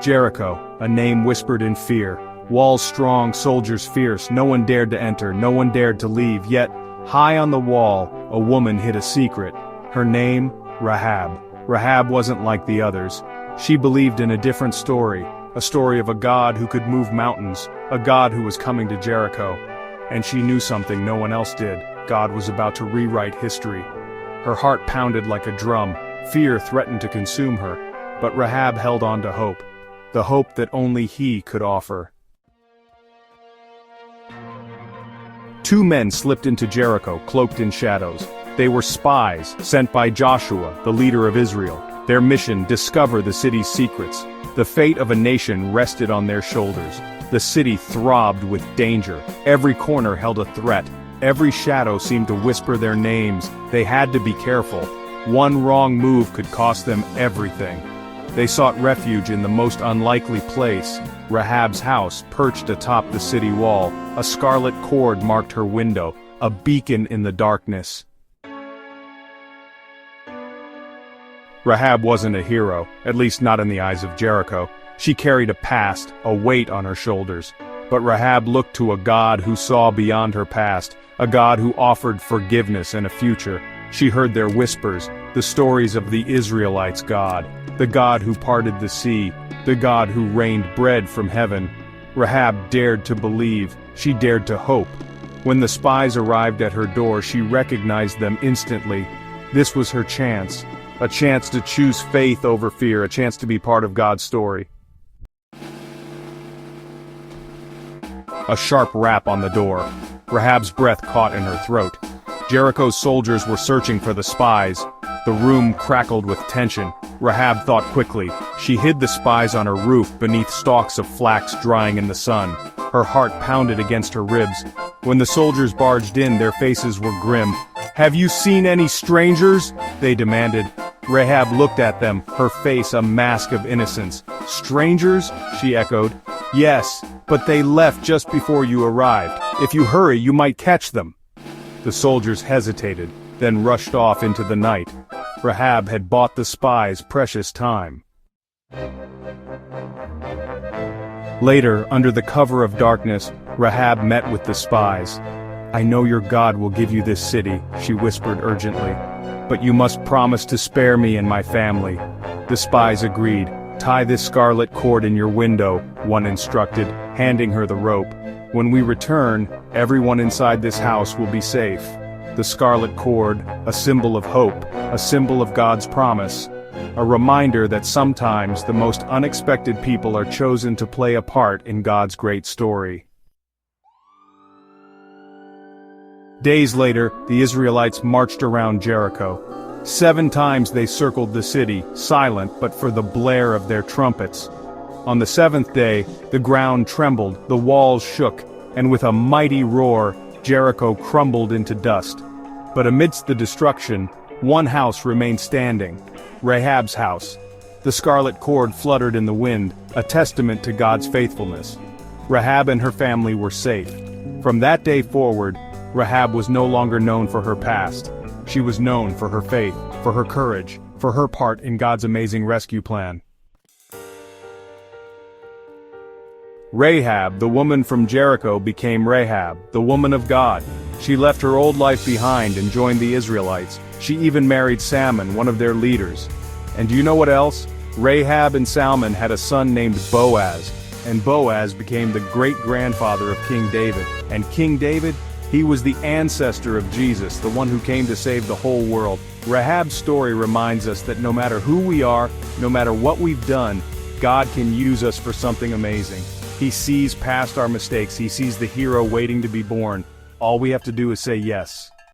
Jericho, a name whispered in fear. Walls strong, soldiers fierce, no one dared to enter, no one dared to leave, yet, high on the wall, a woman hid a secret. Her name, Rahab. Rahab wasn't like the others. She believed in a different story, a story of a God who could move mountains, a God who was coming to Jericho. And she knew something no one else did. God was about to rewrite history. Her heart pounded like a drum. Fear threatened to consume her, but Rahab held on to hope, the hope that only He could offer. Two men slipped into Jericho, cloaked in shadows. They were spies, sent by Joshua, the leader of Israel. Their mission: discover the city's secrets. The fate of a nation rested on their shoulders. The city throbbed with danger. Every corner held a threat. Every shadow seemed to whisper their names. They had to be careful. One wrong move could cost them everything. They sought refuge in the most unlikely place, Rahab's house, perched atop the city wall. A scarlet cord marked her window, a beacon in the darkness. Rahab wasn't a hero, at least not in the eyes of Jericho. She carried a past, a weight on her shoulders. But Rahab looked to a God who saw beyond her past, a God who offered forgiveness and a future. She heard their whispers, the stories of the Israelites' God, the God who parted the sea, the God who rained bread from heaven. Rahab dared to believe, she dared to hope. When the spies arrived at her door, she recognized them instantly. This was her chance, a chance to choose faith over fear, a chance to be part of God's story. A sharp rap on the door. Rahab's breath caught in her throat. Jericho's soldiers were searching for the spies. The room crackled with tension. Rahab thought quickly. She hid the spies on her roof beneath stalks of flax drying in the sun. Her heart pounded against her ribs. When the soldiers barged in, their faces were grim. "Have you seen any strangers?" they demanded. Rahab looked at them, her face a mask of innocence. "Strangers?" she echoed. "Yes, but they left just before you arrived. If you hurry, you might catch them." The soldiers hesitated, then rushed off into the night. Rahab had bought the spies precious time. Later, under the cover of darkness, Rahab met with the spies. "I know your God will give you this city," she whispered urgently. "But you must promise to spare me and my family." The spies agreed. "Tie this scarlet cord in your window," one instructed, handing her the rope. "When we return, everyone inside this house will be safe." The scarlet cord, a symbol of hope, a symbol of God's promise, a reminder that sometimes the most unexpected people are chosen to play a part in God's great story. Days later, the Israelites marched around Jericho. 7 times they circled the city, silent but for the blare of their trumpets. On the 7th day, the ground trembled, the walls shook, and with a mighty roar, Jericho crumbled into dust. But amidst the destruction, one house remained standing, Rahab's house. The scarlet cord fluttered in the wind, a testament to God's faithfulness. Rahab and her family were safe. From that day forward, Rahab was no longer known for her past. She was known for her faith, for her courage, for her part in God's amazing rescue plan. Rahab, the woman from Jericho, became Rahab, the woman of God. She left her old life behind and joined the Israelites. She even married Salmon, one of their leaders. And do you know what else? Rahab and Salmon had a son named Boaz, and Boaz became the great-grandfather of King David. And King David, he was the ancestor of Jesus, the one who came to save the whole world. Rahab's story reminds us that no matter who we are, no matter what we've done, God can use us for something amazing. He sees past our mistakes. He sees the hero waiting to be born. All we have to do is say yes.